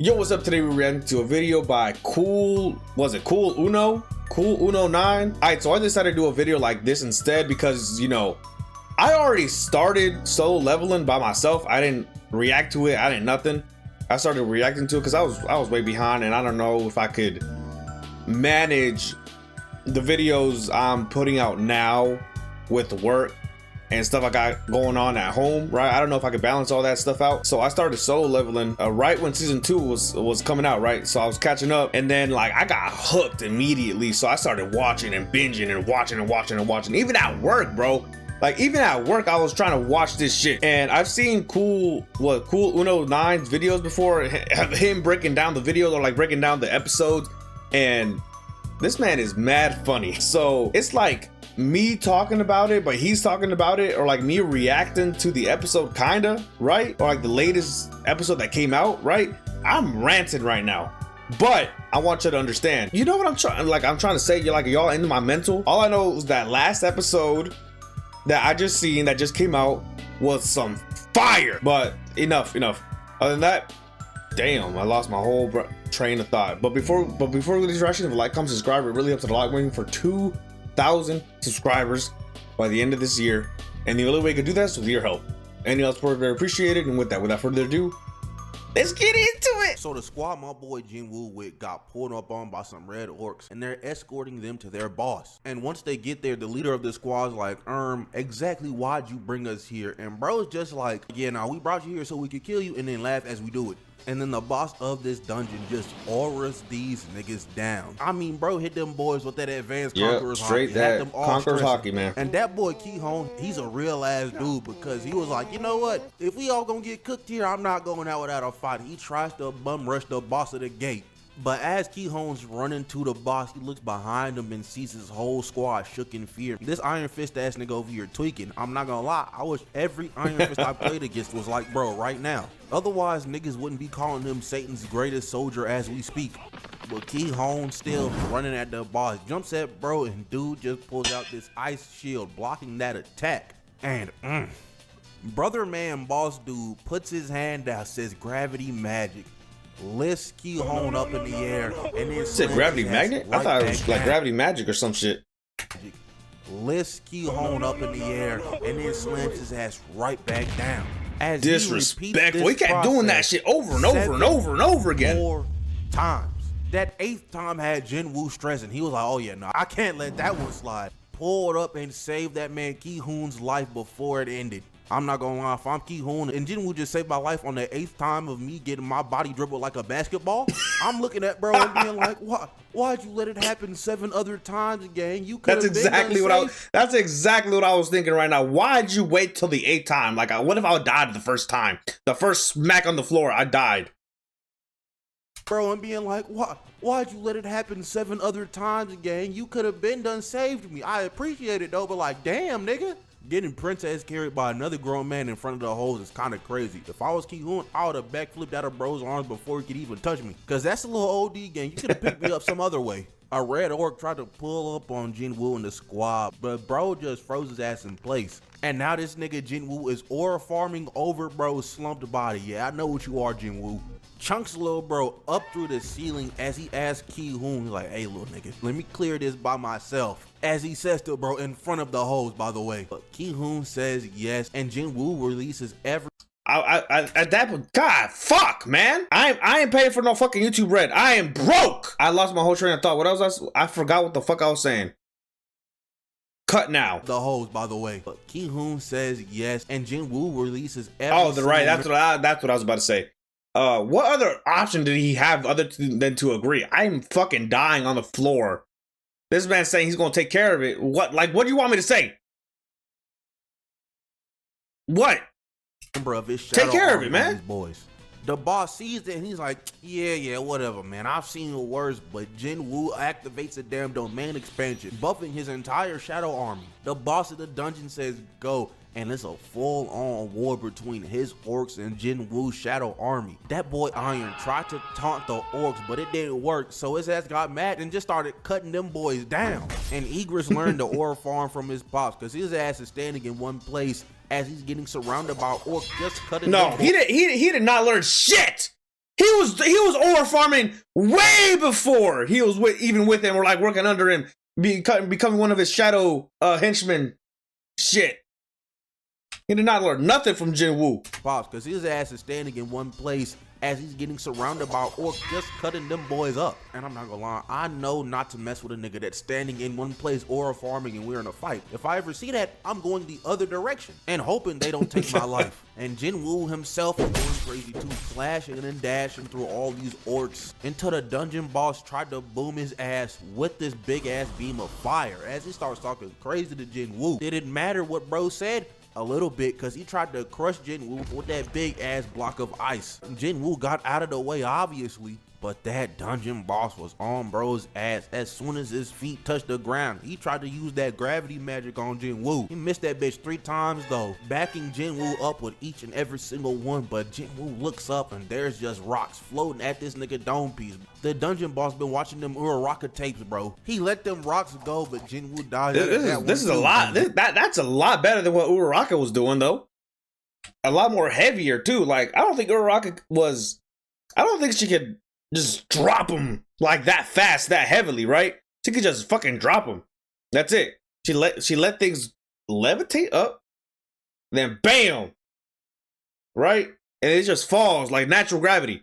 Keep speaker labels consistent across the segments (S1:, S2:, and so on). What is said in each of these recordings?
S1: Yo, what's up? Today we're reacting to a video by Cool Uno 9. Alright, so I decided to do a video like this instead because, you know, I already started solo leveling by myself. I didn't react to it. I didn't nothing. I started reacting to it because I was way behind, and I don't know if I could manage the videos I'm putting out now with work and stuff I got going on at home, right? I don't know if I could balance all that stuff out. So I started solo leveling right when season 2 was coming out, right? So I was catching up, and then like I got hooked immediately. So I started watching and binging and watching. Even at work, bro. Like even at work, I was trying to watch this shit. And I've seen Cool Uno 9's videos before, him breaking down the videos or like breaking down the episodes. And this man is mad funny. So it's like me talking about it, but he's talking about it, or like me reacting to the episode, kinda, right? Or like the latest episode that came out, right? I'm ranting right now, but I want you to understand. You know what I'm trying to say? You're like, y'all into my mental. All I know is that last episode that I just seen that just came out was some fire. But enough. Other than that, damn, I lost my whole train of thought. But before we do this reaction, if a like, comment, subscribe, it really helps a lot. We're waiting for 2,000 subscribers by the end of this year, and the only way you can do that is with your help. Any else support is very appreciated. And without further ado, let's get into it.
S2: So the squad my boy Jinwoo with got pulled up on by some red orcs, and they're escorting them to their boss. And once they get there, the leader of the squad's like, exactly why'd you bring us here? And bro's just like, yeah, nah, we brought you here so we could kill you, and then laugh as we do it. And then the boss of this dungeon just auras these niggas down. I mean, bro hit them boys with that advanced Conqueror's
S1: straight
S2: hockey.
S1: that Conqueror's hockey, man.
S2: And that boy Ki-hone, he's a real ass dude, because he was like, you know what? If we all gonna get cooked here, I'm not going out without a fight. He tries to bum rush the boss at the gate. But as Ki-hone's running to the boss, he looks behind him and sees his whole squad shook in fear. This Iron Fist ass nigga over here tweaking. I'm not gonna lie, I wish every Iron Fist I played against was like bro right now. Otherwise, niggas wouldn't be calling him Satan's greatest soldier as we speak. But Ki-hone still running at the boss, jumps at bro, and dude just pulls out this ice shield blocking that attack. And brother man boss dude puts his hand out, says gravity magic, lifts Ki-hone up in the air, and then
S1: said gravity magnet? I thought it was like gravity magic or some shit.
S2: Lifts Ki-hone up in the air and then slams his ass right back down. As
S1: disrespectful. We kept doing that shit over and over again.
S2: 4 times. That 8th time had Jinwoo stressing. He was like, oh yeah, no, I can't let that one slide. Pulled up and saved that man Ki-hone's life before it ended. I'm not gonna lie, if I'm Ki-hone and Jinwoo just saved my life on the 8th time of me getting my body dribbled like a basketball, I'm looking at bro and being like, why'd you let it happen 7 other times again? You could. That's exactly what
S1: I was thinking right now. Why'd you wait till the 8th time? Like, what if I died the first time? The first smack on the floor, I died.
S2: Bro, and being like, why'd you let it happen 7 other times again? You could have been done saved me. I appreciate it though, but like, damn nigga. Getting princess carried by another grown man in front of the hoes is kind of crazy. If I was Ki-hone, I would have backflipped out of bro's arms before he could even touch me. Cause that's a little OD game. You could have picked me up some other way. A red orc tried to pull up on Jinwoo and the squad, but bro just froze his ass in place. And now this nigga Jinwoo is aura farming over bro's slumped body. Yeah, I know what you are, Jinwoo. Chunks little bro up through the ceiling as he asks Ki-hone, he's like, hey little nigga, let me clear this by myself. As he says to bro in front of the hoes, by the way. But Ki-hone says yes, and Jinwoo releases every
S1: at that point, God, fuck, man. I ain't paying for no fucking YouTube Red. I am broke. I lost my whole train of thought. What else? I forgot what the fuck I was saying. Cut now.
S2: The hoes, by the way. But Ki-hone says yes, and Jinwoo releases every.
S1: Oh, the right. That's what I was about to say. What other option did he have than to agree? I'm fucking dying on the floor. This man's saying he's gonna take care of it. What do you want me to say? What?
S2: Of his
S1: take care of it, man.
S2: Boys. The boss sees it and he's like, yeah, whatever, man. I've seen worse, but Jinwoo activates a damn domain expansion, buffing his entire shadow army. The boss of the dungeon says go, and it's a full-on war between his orcs and Jinwoo's shadow army. That boy Iron tried to taunt the orcs, but it didn't work, so his ass got mad and just started cutting them boys down. And Igris learned the aura farm from his pops, because his ass is standing in one place as he's getting surrounded by orcs just cutting.
S1: No, he did not learn shit. He was ore farming way before he was even with him or like working under him, becoming one of his shadow henchmen. Shit. He did not learn nothing from Jin Woo.
S2: Pops, because his ass is standing in one place as he's getting surrounded by orcs just cutting them boys up. And I'm not gonna lie, I know not to mess with a nigga that's standing in one place or farming and we're in a fight. If I ever see that, I'm going the other direction and hoping they don't take my life. And Jin Woo himself is going crazy too, slashing and dashing through all these orcs until the dungeon boss tried to boom his ass with this big ass beam of fire as he starts talking crazy to Jin Woo. Did it matter what bro said? A little bit, because he tried to crush Jin Woo with that big ass block of ice. Jin Woo got out of the way, obviously, but that dungeon boss was on bro's ass as soon as his feet touched the ground. He tried to use that gravity magic on Jin Woo. He missed that bitch 3 times though, backing Jin Woo up with each and every single one, but Jin Woo looks up and there's just rocks floating at this nigga dome piece. The dungeon boss been watching them Uraraka tapes, bro. He let them rocks go, but Jin Woo died.
S1: This is a lot. That's a lot better than what Uraraka was doing though. A lot more heavier too. Like I don't think she could just drop him like that fast, that heavily, right? She could just fucking drop him. That's it. She let things levitate up, then bam, right? And it just falls like natural gravity.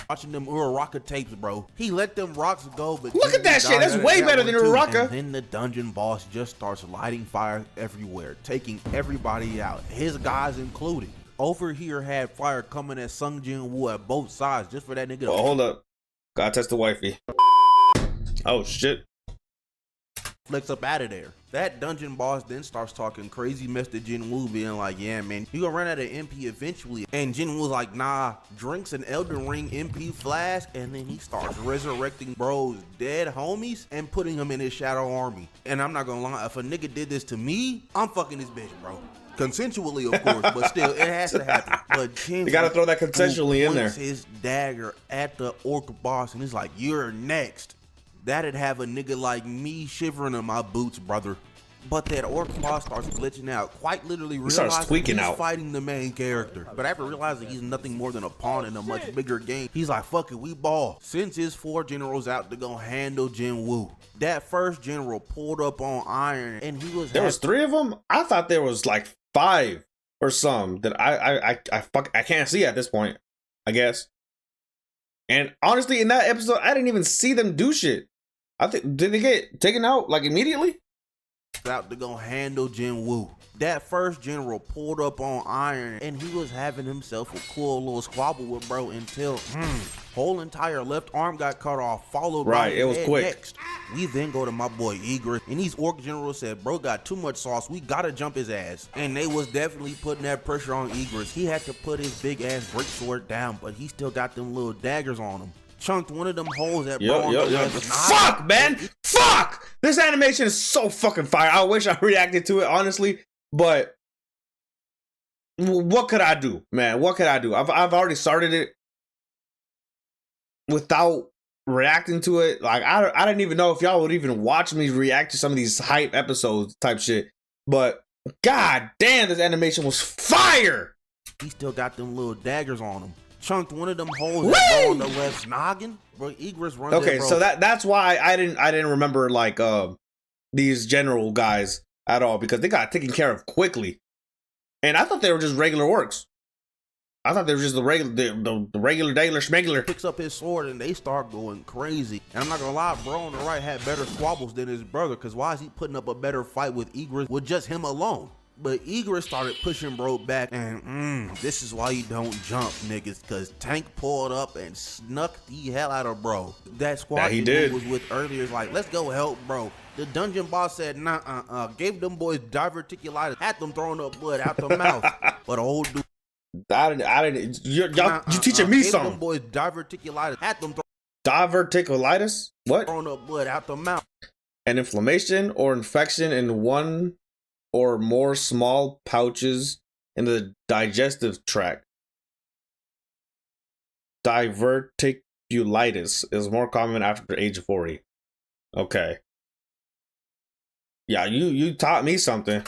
S2: Watching them Uraraka tapes, bro. He let them rocks go, but
S1: look at that shit. That's way better than Uraraka.
S2: And then the dungeon boss just starts lighting fire everywhere, taking everybody out, his guys included. Over here had fire coming at Sung Jin Woo at both sides just for that nigga.
S1: Oh, hold up. Gotta test the wifey. Oh, shit.
S2: Flicks up out of there. That dungeon boss then starts talking crazy mess to Jin Woo, being like, yeah, man, you gonna run out of MP eventually. And Jin Woo's like, nah, drinks an Elden Ring MP flask, and then he starts resurrecting bro's dead homies and putting them in his shadow army. And I'm not gonna lie, if a nigga did this to me, I'm fucking this bitch, bro. Consensually, of course, but still, it has to happen. But Jin
S1: you gotta throw that consensually in there.
S2: His dagger at the orc boss, and he's like, "You're next." That'd have a nigga like me shivering in my boots, brother. But that orc boss starts glitching out, quite literally realizing he's fighting the main character. But after realizing he's nothing more than a pawn in a much bigger game, he's like, fuck it, we ball. Sends his 4 generals out to go handle Jin Woo. That first general pulled up on iron, and he was—
S1: There was 3 of them? I thought there was like 5 or some that I can't see at this point, I guess. And honestly, in that episode, I didn't even see them do shit. I think, did they get taken out like immediately?
S2: Out to go handle Jin Woo. That first general pulled up on iron, and he was having himself a cool little squabble with bro until whole entire left arm got cut off, followed by
S1: it was quick.
S2: Next. We then go to my boy Igor, and these orc generals said, bro got too much sauce, we gotta jump his ass. And they was definitely putting that pressure on Igor. He had to put his big ass break sword down, but he still got them little daggers on him. Chunked one of them holes at bro on the left.
S1: Fuck, man! Fuck! This animation is so fucking fire. I wish I reacted to it, honestly, but what could I do, man? What could I do? I've already started it without reacting to it. Like, I didn't even know if y'all would even watch me react to some of these hype episodes type shit, but god damn, this animation was fire!
S2: He still got them little daggers on him. Chunked one of them holes on the left noggin. Bro, Igris runs.
S1: Okay, so that's why I didn't remember like these general guys at all, because they got taken care of quickly. And I thought they were just regular orcs. I thought they were just the regular daily schmegler.
S2: Picks up his sword and they start going crazy. And I'm not gonna lie, bro on the right had better squabbles than his brother, because why is he putting up a better fight with Igris with just him alone? But Igor started pushing bro back, and this is why you don't jump, niggas, because Tank pulled up and snuck the hell out of bro. That squad he was with earlier is like, let's go help bro. The dungeon boss said, nah, gave them boys diverticulitis, had them throwing up blood out the mouth. But old dude,
S1: you teaching me something.
S2: Them boys diverticulitis, had them
S1: diverticulitis? What?
S2: Throwing up blood out the mouth.
S1: An inflammation or infection in one or more small pouches in the digestive tract. Diverticulitis is more common after age 40. Okay. Yeah, you taught me something.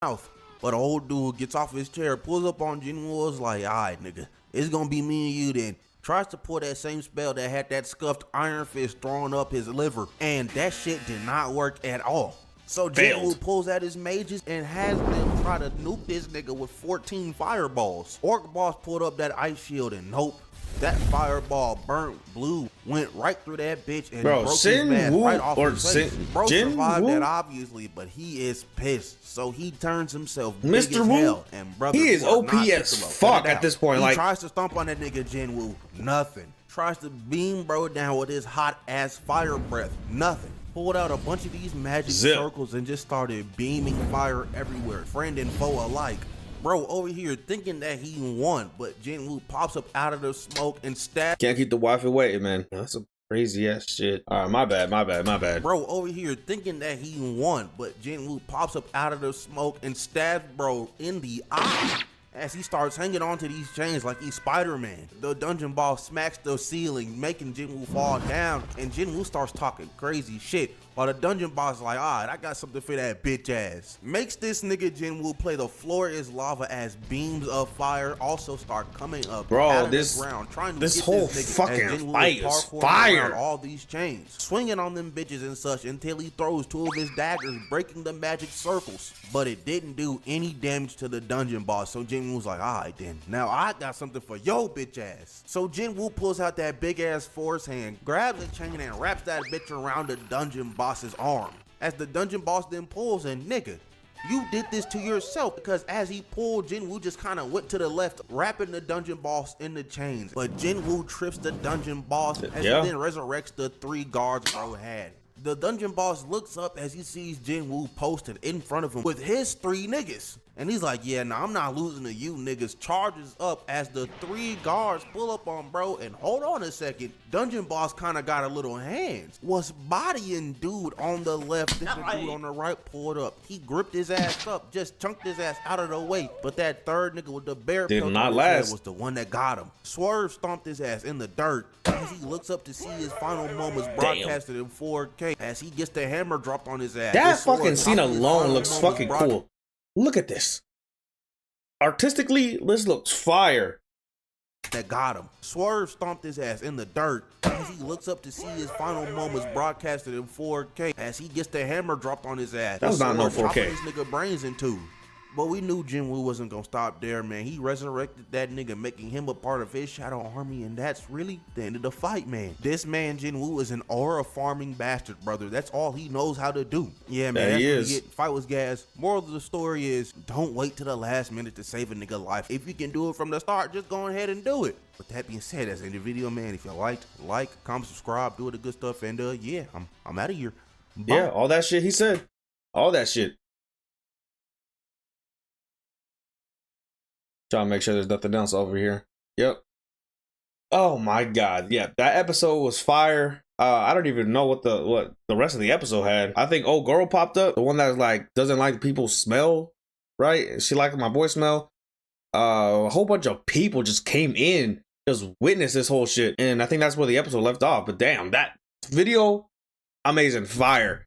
S2: But old dude gets off his chair, pulls up on Jin Woo's like, alright, nigga, it's gonna be me and you then. Tries to pull that same spell that had that scuffed Iron Fist throwing up his liver, and that shit did not work at all. So Jinwoo pulls out his mages and has them try to nuke this nigga with 14 fireballs. Orc Boss pulled up that ice shield and nope. That fireball burnt blue, went right through that bitch and broke his mask right off his face. Bro survived that obviously, but he is pissed. So he turns himself big as hell, and brother,
S1: he is OP as fuck at this point.
S2: He tries to stomp on that nigga Jinwoo, nothing. Tries to beam bro down with his hot ass fire breath, nothing. Pulled out a bunch of these magic circles and just started beaming fire everywhere, friend and foe alike. Bro over here thinking that he won, but Jinwoo pops up out of the smoke and stabs.
S1: Can't keep the wife away, man. That's some crazy ass shit. All right, my bad.
S2: Bro over here thinking that he won, but Jinwoo pops up out of the smoke and stabs bro in the eye as he starts hanging onto these chains like he's Spider-Man. The dungeon boss smacks the ceiling, making Jinwoo fall down, and Jinwoo starts talking crazy shit. While the dungeon boss is like, alright, I got something for that bitch ass. Makes this nigga Jinwoo play the floor is lava as beams of fire also start coming up out of the ground, trying to
S1: this
S2: get
S1: whole
S2: this nigga
S1: fucking fight is fire.
S2: All these chains, swinging on them bitches and such until he throws 2 of his daggers, breaking the magic circles. But it didn't do any damage to the dungeon boss, so Jinwoo's like, alright then, now I got something for yo bitch ass. So Jinwoo pulls out that big ass force hand, grabs a chain and wraps that bitch around the dungeon boss's arm. As the dungeon boss then pulls and nigga, you did this to yourself, because as he pulled, Jinwoo just kind of went to the left, wrapping the dungeon boss in the chains. But Jinwoo trips the dungeon boss as he then resurrects the 3 guards bro had. The dungeon boss looks up as he sees Jinwoo posted in front of him with his 3 niggas. And he's like, yeah, nah, I'm not losing to you niggas. Charges up as the 3 guards pull up on bro, and hold on a second, dungeon boss kind of got a little hands. Was bodying dude on the left, and the dude on the right pulled up. He gripped his ass up, just chunked his ass out of the way. But that 3rd nigga with the bear pelt on his head was the one that got him. Swerve stomped his ass in the dirt as he looks up to see his final moments broadcasted in 4K as he gets the hammer dropped on his ass.
S1: That fucking scene alone looks fucking cool. Look at this. Artistically, this looks fire.
S2: That got him. Swerve stomped his ass in the dirt as he looks up to see his final moments broadcasted in 4K as he gets the hammer dropped on his ass.
S1: That was not no 4K.
S2: Chopping this nigga brains in 2. But we knew Jinwoo wasn't gonna stop there, man. He resurrected that nigga, making him a part of his shadow army, and that's really the end of the fight, man. This man Jinwoo is an aura farming bastard, brother. That's all he knows how to do. Yeah, man, that's what you get. Fight was gas. Moral of the story is, don't wait till the last minute to save a nigga life. If you can do it from the start, just go ahead and do it. With that being said, that's the end of the video, man. If you liked, like, comment, subscribe, do all the good stuff, and yeah, I'm out of here. Bye.
S1: Yeah, all that shit he said. All that shit. Trying to make sure there's nothing else over here. Yep. Oh my god. Yeah, that episode was fire. I don't even know what the rest of the episode had. I think old girl popped up, the one that like doesn't like people's smell, right? She liked my boy smell. A whole bunch of people just came in, just witnessed this whole shit, and I think that's where the episode left off. But damn, that video, amazing, fire.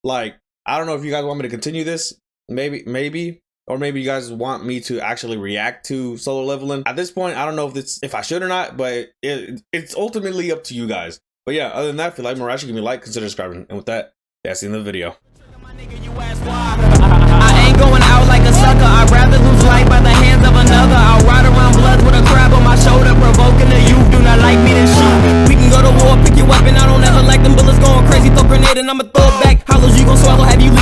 S1: Like, I don't know if you guys want me to continue this. Maybe. Or maybe you guys want me to actually react to solo leveling. At this point, I don't know if I should or not, but it's ultimately up to you guys. But yeah, other than that, if you like Marashi, give me a like, consider subscribing. And with that, that's the end of the video.
S3: I ain't going out like a sucker. I'd rather lose life by the hands of another. I'll ride around blood with a crab on my shoulder, provoking the youth. Do not like me, then shoot. We can go to war, pick your weapon. I don't ever like them bullets going crazy. Throw a grenade and I'ma throw it back. Hollows you gon' swallow, have you